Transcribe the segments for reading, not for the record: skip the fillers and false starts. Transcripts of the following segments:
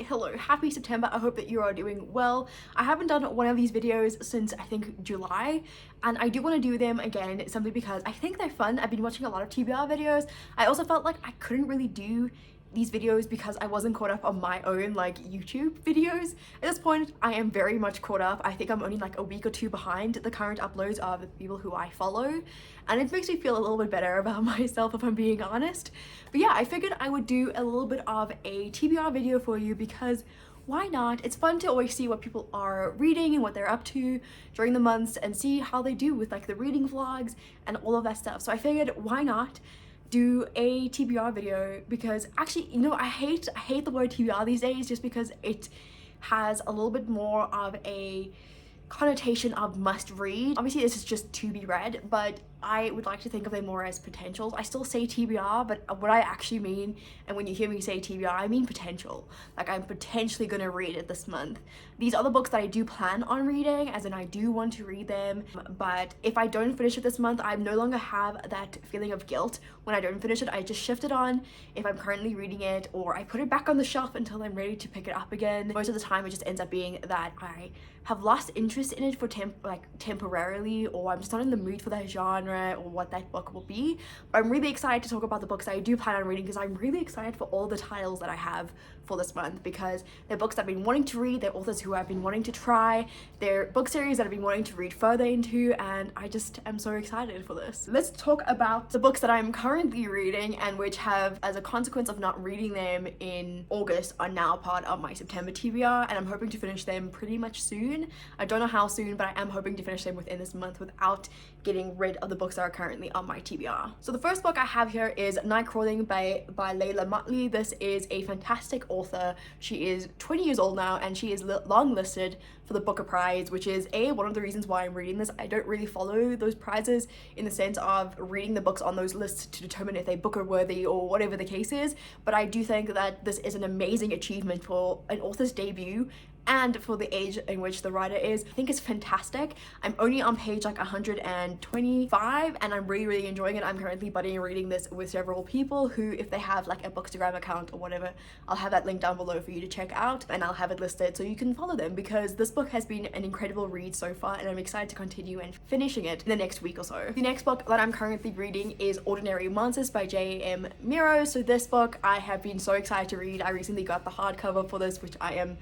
hello, happy September. I hope that you are doing well. I haven't done one of these videos since I think July, and I do want to do them again simply because I think they're fun. I've been watching a lot of TBR videos. I also felt like I couldn't really do these videos because I wasn't caught up on my own like YouTube videos. At this point, I am very much caught up. I think I'm only like a week or two behind the current uploads of the people who I follow, and it makes me feel a little bit better about myself if I'm being honest. But yeah, I figured I would do a little bit of a TBR video for you because why not? It's fun to always see what people are reading and what they're up to during the months and see how they do with like the reading vlogs and all of that stuff. So I figured why not do a TBR video, because actually, you know, I hate the word TBR these days just because it has a little bit more of a connotation of must read. Obviously this is just to be read, but I would like to think of them more as potentials. I still say TBR, but what I actually mean, and when you hear me say TBR, I mean potential. Like I'm potentially gonna read it this month. These are the books that I do plan on reading, as in I do want to read them, but if I don't finish it this month, I no longer have that feeling of guilt when I don't finish it. I just shift it on if I'm currently reading it, or I put it back on the shelf until I'm ready to pick it up again. Most of the time it just ends up being that I have lost interest in it for temporarily, or I'm just not in the mood for that genre or what that book will be. But I'm really excited to talk about the books that I do plan on reading, because I'm really excited for all the titles that I have for this month, because they're books that I've been wanting to read, they're authors who I've been wanting to try, they're book series that I've been wanting to read further into, and I just am so excited for this. Let's talk about the books that I'm currently reading and which have, as a consequence of not reading them in August, are now part of my September TBR, and I'm hoping to finish them pretty much soon. I don't know how soon, but I am hoping to finish them within this month without getting rid of the books that are currently on my TBR. So the first book I have here is Nightcrawling by Layla Motley. This is a fantastic author. She is 20 years old now, and she is long listed for the Booker Prize, which is one of the reasons why I'm reading this. I don't really follow those prizes in the sense of reading the books on those lists to determine if they Booker worthy or whatever the case is, but I do think that this is an amazing achievement for an author's debut and for the age in which the writer is. I think it's fantastic. I'm only on page like 125 and I'm really enjoying it. I'm currently buddying reading this with several people who, if they have like a Bookstagram account or whatever, I'll have that link down below for you to check out, and I'll have it listed so you can follow them, because this book has been an incredible read so far and I'm excited to continue and finishing it in the next week or so. The next book that I'm currently reading is Ordinary Monsters by J.M. Miro. So this book I have been so excited to read. I recently got the hardcover for this, which I'm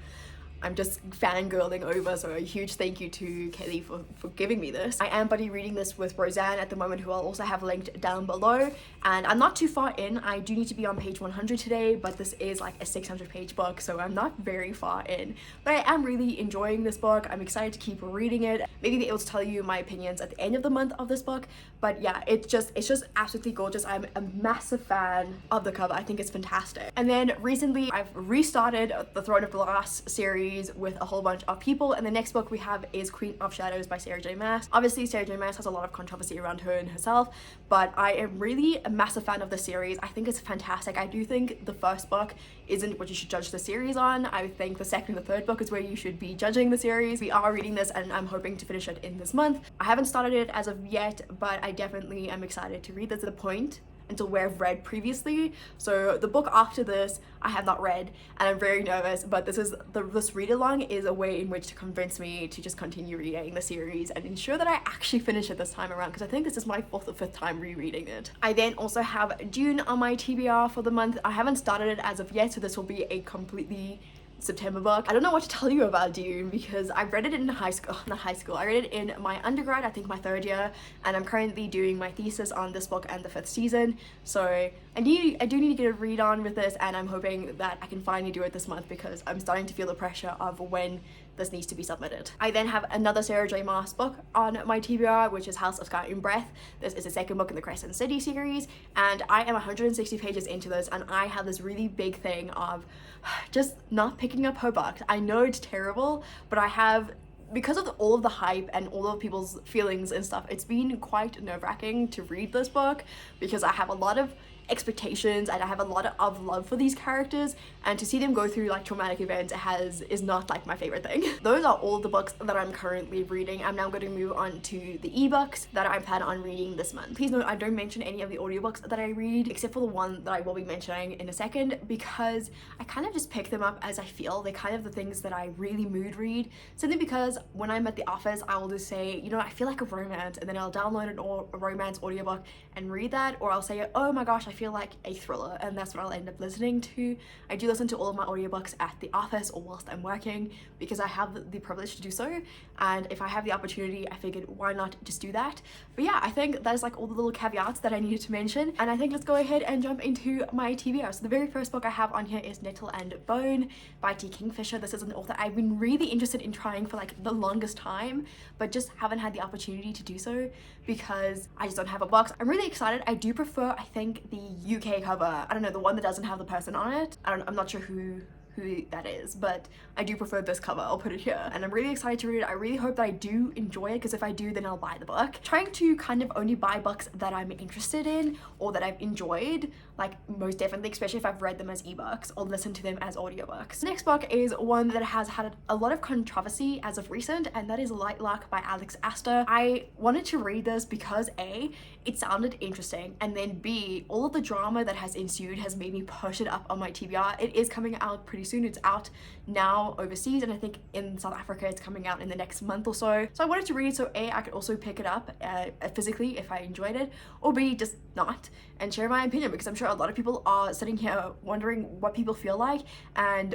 just fangirling over, so a huge thank you to Kelly for giving me this. I am buddy reading this with Roseanne at the moment, who I'll also have linked down below, and I'm not too far in. I do need to be on page 100 today, but this is like a 600 page book, so I'm not very far in. But I am really enjoying this book. I'm excited to keep reading it. Maybe be able to tell you my opinions at the end of the month of this book, but yeah, it's just absolutely gorgeous. I'm a massive fan of the cover. I think it's fantastic. And then recently I've restarted the Throne of Glass series with a whole bunch of people, and the next book we have is Queen of Shadows by Sarah J Maas. Obviously Sarah J Maas has a lot of controversy around her and herself, but I am really a massive fan of the series. I think it's fantastic. I do think the first book isn't what you should judge the series on. I think the second and the third book is where you should be judging the series. We are reading this and I'm hoping to finish it in this month. I haven't started it as of yet, but I definitely am excited to read this to the point until where I've read previously. So the book after this I have not read, and I'm very nervous, but this read along is a way in which to convince me to just continue reading the series and ensure that I actually finish it this time around, because I think this is my 4th or 5th time rereading it. I then also have Dune on my TBR for the month. I haven't started it as of yet, so this will be a completely September book. I don't know what to tell you about Dune because I read it in high school, not high school, I read it in my undergrad, I think my 3rd year, and I'm currently doing my thesis on this book and the 5th season, so I do need to get a read on with this, and I'm hoping that I can finally do it this month because I'm starting to feel the pressure of when this needs to be submitted. I then have another Sarah J Maas book on my TBR, which is House of Sky and Breath. This is the second book in the Crescent City series, and I am 160 pages into this, and I have this really big thing of just not picking up her books. I know it's terrible, but I have, because of all of the hype and all of people's feelings and stuff, it's been quite nerve-wracking to read this book because I have a lot of expectations and I have a lot of love for these characters, and to see them go through like traumatic events is not like my favorite thing. Those are all the books that I'm currently reading. I'm now going to move on to the ebooks that I plan on reading this month. Please note I don't mention any of the audiobooks that I read except for the one that I will be mentioning in a second, because I kind of just pick them up as I feel. They're kind of the things that I really mood read, simply because when I'm at the office I will just say, you know, I feel like a romance, and then I'll download a romance audiobook and read that, or I'll say, oh my gosh, I feel like a thriller, and that's what I'll end up listening to. I do listen to all of my audiobooks at the office or whilst I'm working because I have the privilege to do so, and if I have the opportunity I figured why not just do that. But yeah, I think that is like all the little caveats that I needed to mention, and I think let's go ahead and jump into my TBR. So the very first book I have on here is Nettle and Bone by T. Kingfisher. This is an author I've been really interested in trying for like the longest time, but just haven't had the opportunity to do so because I just don't have a box. I'm really excited. I do prefer, I think, the UK cover. I don't know, the one that doesn't have the person on it. I'm not sure who that is, but I do prefer this cover. I'll put it here, and I'm really excited to read it. I really hope that I do enjoy it, because if I do, then I'll buy the book. Trying to kind of only buy books that I'm interested in or that I've enjoyed, like most definitely, especially if I've read them as ebooks or listened to them as audiobooks. The next book is one that has had a lot of controversy as of recent, and that is Light Luck by Alex Astor. I wanted to read this because A, it sounded interesting, and then B, all of the drama that has ensued has made me push it up on my TBR. It is coming out pretty soon. It's out now overseas, and I think in South Africa it's coming out in the next month or so. So I wanted to read, so A, I could also pick it up physically if I enjoyed it, or B, just not, and share my opinion, because I'm sure a lot of people are sitting here wondering what people feel like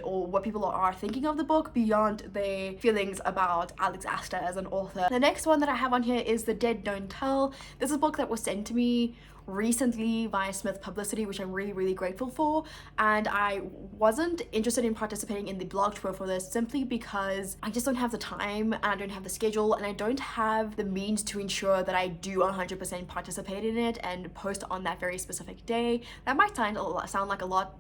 or what people are thinking of the book beyond their feelings about Alex Astor as an author. The next one that I have on here is The Dead Don't Tell. This is a book that was sent to me recently via Smith Publicity, which I'm really grateful for, and I wasn't interested in participating in the blog tour for this simply because I just don't have the time, and I don't have the schedule, and I don't have the means to ensure that I do 100% participate in it and post on that very specific day. That might sound like a lot,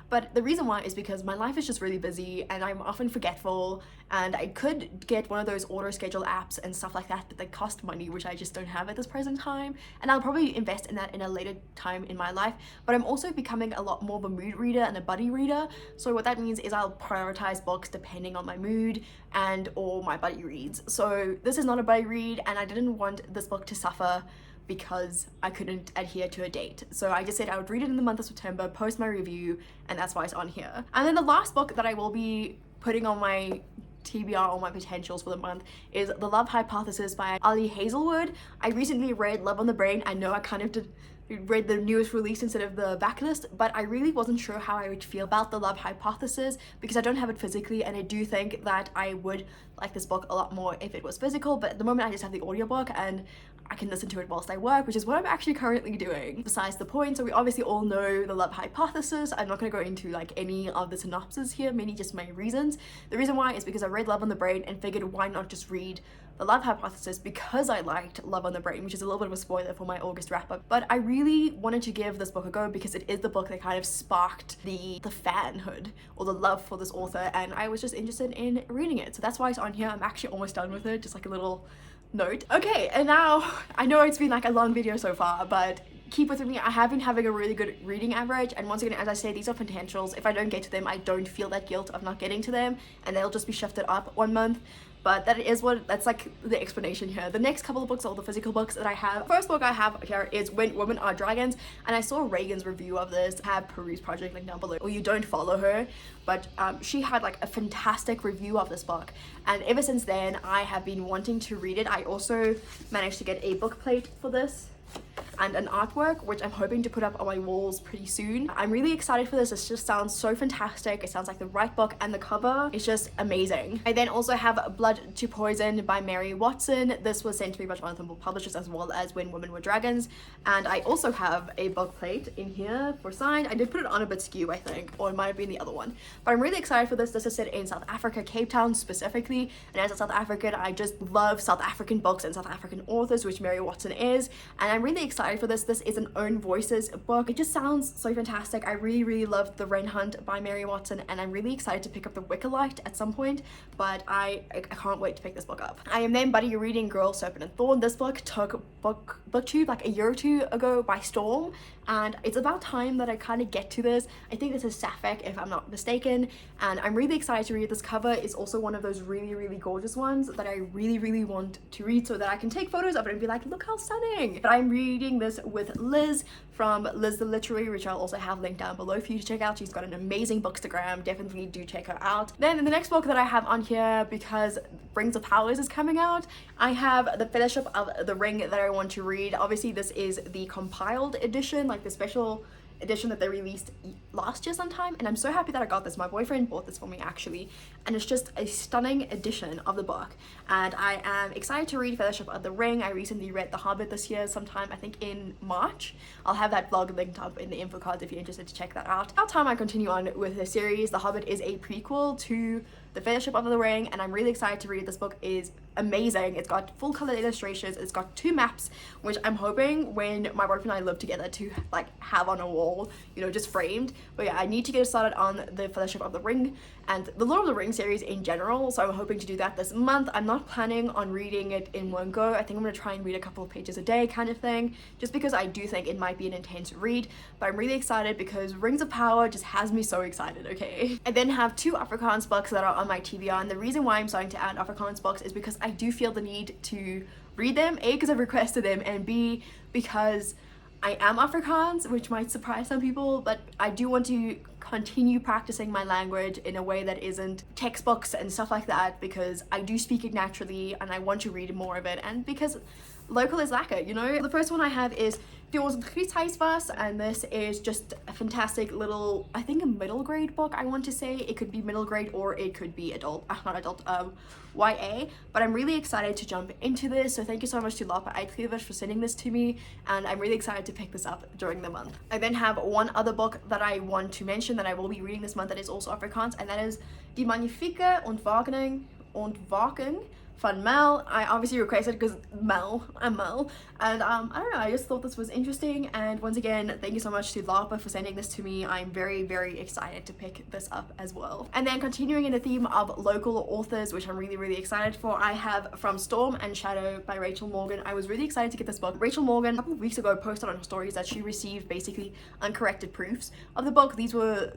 but the reason why is because my life is just really busy and I'm often forgetful, and I could get one of those auto schedule apps and stuff like that, but they cost money, which I just don't have at this present time, and I'll probably invest in that in a later time in my life. But I'm also becoming a lot more of a mood reader and a buddy reader, so what that means is I'll prioritize books depending on my mood and or my buddy reads. So this is not a buddy read, and I didn't want this book to suffer because I couldn't adhere to a date. So I just said I would read it in the month of September, post my review, and that's why it's on here. And then the last book that I will be putting on my TBR or my potentials for the month is The Love Hypothesis by Ali Hazelwood. I recently read Love on the Brain. I know I kind of read the newest release instead of the backlist, but I really wasn't sure how I would feel about The Love Hypothesis because I don't have it physically, and I do think that I would like this book a lot more if it was physical, but at the moment I just have the audiobook and I can listen to it whilst I work, which is what I'm actually currently doing. Besides the point, so we obviously all know the love hypothesis. I'm not going to go into like any of the synopsis here, mainly just my reasons. The reason why is because I read Love on the Brain and figured why not just read the love hypothesis, because I liked Love on the Brain, which is a little bit of a spoiler for my August wrap up. But I really wanted to give this book a go because it is the book that kind of sparked the fanhood or the love for this author, and I was just interested in reading it. So that's why it's on here. I'm actually almost done with it, just like a little note. Okay, and now I know it's been like a long video so far, but keep with me. I have been having a really good reading average, and once again, as I say, these are potentials. If I don't get to them, I don't feel that guilt of not getting to them, and they'll just be shifted up 1 month. But that's like the explanation here. The next couple of books are the physical books that I have. First book I have here is When Women Are Dragons, and I saw Reagan's review of this. I have Peruse Project link down below, or you don't follow her, but she had like a fantastic review of this book, and ever since then I have been wanting to read it. I also managed to get a book plate for this and an artwork, which I'm hoping to put up on my walls pretty soon. I'm really excited for this. It just sounds so fantastic. It sounds like the right book, and the cover is just amazing. I then also have Blood to Poison by Mary Watson. This was sent to me by Jonathan Bull Publishers, as well as When Women Were Dragons. And I also have a book plate in here for signed. I did put it on a bit skew, I think, or it might have been the other one. But I'm really excited for this. This is set in South Africa, Cape Town specifically. And as a South African, I just love South African books and South African authors, which Mary Watson is. And I'm really excited excited for this. This is an Own Voices book. It just sounds so fantastic. I really loved The Wren Hunt by Mary Watson, and I'm really excited to pick up The Wicker Light at some point, but I can't wait to pick this book up. I am then buddy reading Girl, Serpent and Thorn. This book took booktube like a year or two ago by storm, and it's about time that I kind of get to this. I think this is Sapphic if I'm not mistaken, and I'm really excited to read. This cover is also one of those really gorgeous ones that I really want to read so that I can take photos of it and be like, look how stunning. But I'm reading this with Liz from Liz the Literary, which I'll also have linked down below for you to check out. She's got an amazing bookstagram, definitely do check her out. Then the next book that I have on here, because Rings of Powers is coming out, I have The Fellowship of the Ring that I want to read. Obviously this is the compiled edition, like the special edition that they released last year sometime, and I'm so happy that I got this. My boyfriend bought this for me actually, and it's just a stunning edition of the book, and I am excited to read Fellowship of the Ring. I recently read The Hobbit this year sometime, I think in March. I'll have that vlog linked up in the info cards if you're interested to check that out. About time I continue on with the series. The Hobbit is a prequel to The Fellowship of the Ring, and I'm really excited to read. This book is amazing. It's got full color illustrations, it's got 2 maps, which I'm hoping when my boyfriend and I live together to like have on a wall, you know, just framed. But yeah, I need to get started on The Fellowship of the Ring and the Lord of the Rings series in general, so I'm hoping to do that this month. I'm not planning on reading it in one go. I think I'm going to try and read a couple of pages a day kind of thing, just because I do think it might be an intense read, but I'm really excited because Rings of Power just has me so excited, okay? I then have 2 Afrikaans books that are on my TBR, and the reason why I'm starting to add Afrikaans books is because I do feel the need to read them, A, because I've requested them, and B, because I am Afrikaans, which might surprise some people, but I do want to continue practicing my language in a way that isn't textbooks and stuff like that, because I do speak it naturally and I want to read more of it, and because local is lekker, you know? The first one I have is Thorn, and this is just a fantastic little, I think a middle grade book, I want to say. It could be middle grade or it could be adult, not adult, YA, but I'm really excited to jump into this, so thank you so much to Lapa Uitgewers for sending this to me, and I'm really excited to pick this up during the month. I then have one other book that I want to mention that I will be reading this month that is also Afrikaans, and that is Die Magnifieke Ontwaking van Mel. I obviously requested because I'm Mel, and I don't know, I just thought this was interesting, and once again, thank you so much to Lapa for sending this to me. I'm very excited to pick this up as well. And then continuing in the theme of local authors, which I'm really excited for, I have From Storm and Shadow by Rachel Morgan. I was really excited to get this book. Rachel Morgan a couple of weeks ago posted on her stories that she received basically uncorrected proofs of the book. These were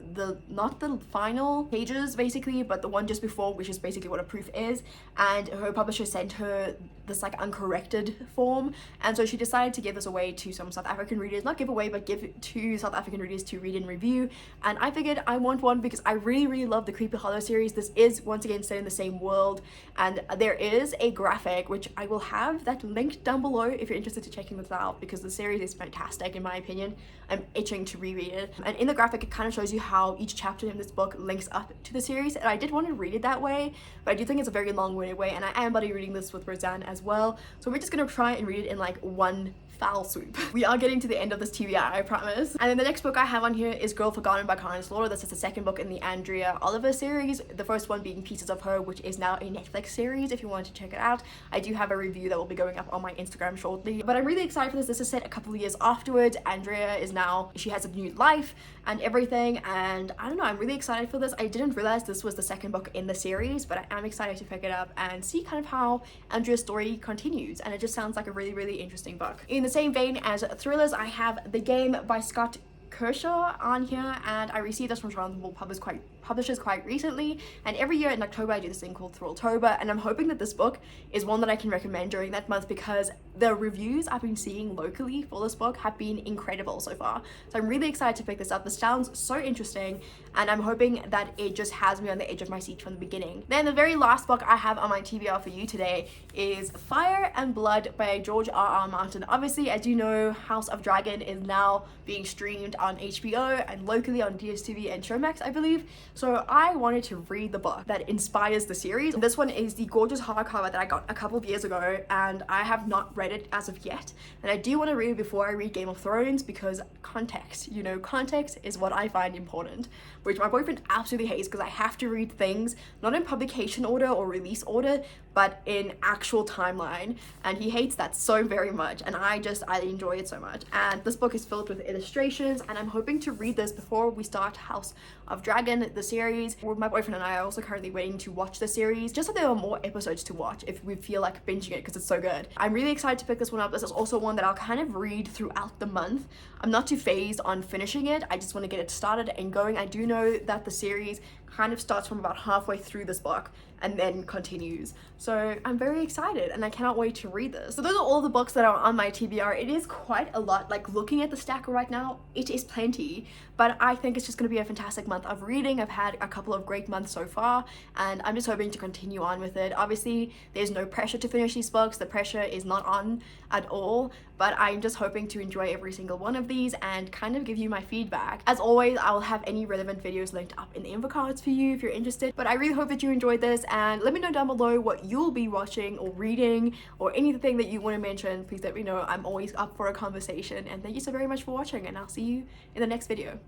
not the final pages basically, but the one just before, which is basically what a proof is, and her publisher sent her this like uncorrected form, and so she decided to give this away to some South African readers, not give away, but give it to South African readers to read and review. And I figured I want one because I really love the Creepy Hollow series. This is once again set in the same world, and there is a graphic which I will have that linked down below if you're interested to checking this out, because the series is fantastic in my opinion. I'm itching to reread it, and in the graphic it kind of shows you how each chapter in this book links up to the series, and I did want to read it that way, but I do think it's a very long-winded way, and I am buddy reading this with Roseanne as well, so we're just gonna try and read it in like one foul swoop. We are getting to the end of this TBR, I promise. And then the next book I have on here is Girl Forgotten by Conan Slaughter. This is the second book in the Andrea Oliver series, the first one being Pieces of Her, which is now a Netflix series if you want to check it out. I do have a review that will be going up on my Instagram shortly, but I'm really excited for this. This is set a couple of years afterwards. Andrea is now, she has a new life and everything, and I don't know, I'm really excited for this. I didn't realize this was the second book in the series, but I am excited to pick it up and see kind of how Andrea's story continues, and it just sounds like a really interesting book. In the same vein as thrillers, I have The Game by Scott Kirscher on here, and I received this from Toronto Publishers quite recently, and every year in October I do this thing called Thrilltober, and I'm hoping that this book is one that I can recommend during that month because the reviews I've been seeing locally for this book have been incredible so far. So I'm really excited to pick this up. This sounds so interesting, and I'm hoping that it just has me on the edge of my seat from the beginning. Then the very last book I have on my TBR for you today is Fire and Blood by George R.R. Martin. Obviously, as you know, House of Dragon is now being streamed on HBO and locally on DSTV and Showmax, I believe. So I wanted to read the book that inspires the series. This one is the gorgeous hardcover that I got a couple of years ago, and I have not read it as of yet. And I do want to read it before I read Game of Thrones because context, you know, context is what I find important, which my boyfriend absolutely hates because I have to read things not in publication order or release order, but in actual timeline, and he hates that so very much, and I enjoy it so much. And this book is filled with illustrations, and I'm hoping to read this before we start House of Dragon, the series. My boyfriend and I are also currently waiting to watch the series, just so there are more episodes to watch if we feel like binging it, because it's so good. I'm really excited to pick this one up. This is also one that I'll kind of read throughout the month. I'm not too phased on finishing it, I just want to get it started and going. I do know that the series kind of starts from about halfway through this book and then continues. So I'm very excited and I cannot wait to read this. So those are all the books that are on my TBR. It is quite a lot, like looking at the stack right now, it is plenty, but I think it's just gonna be a fantastic month of reading. I've had a couple of great months so far and I'm just hoping to continue on with it. Obviously, there's no pressure to finish these books. The pressure is not on at all, but I'm just hoping to enjoy every single one of these and kind of give you my feedback. As always, I'll have any relevant videos linked up in the info cards for you if you're interested, but I really hope that you enjoyed this, and let me know down below what you'll be watching or reading or anything that you want to mention. Please let me know. I'm always up for a conversation, and thank you so very much for watching, and I'll see you in the next video.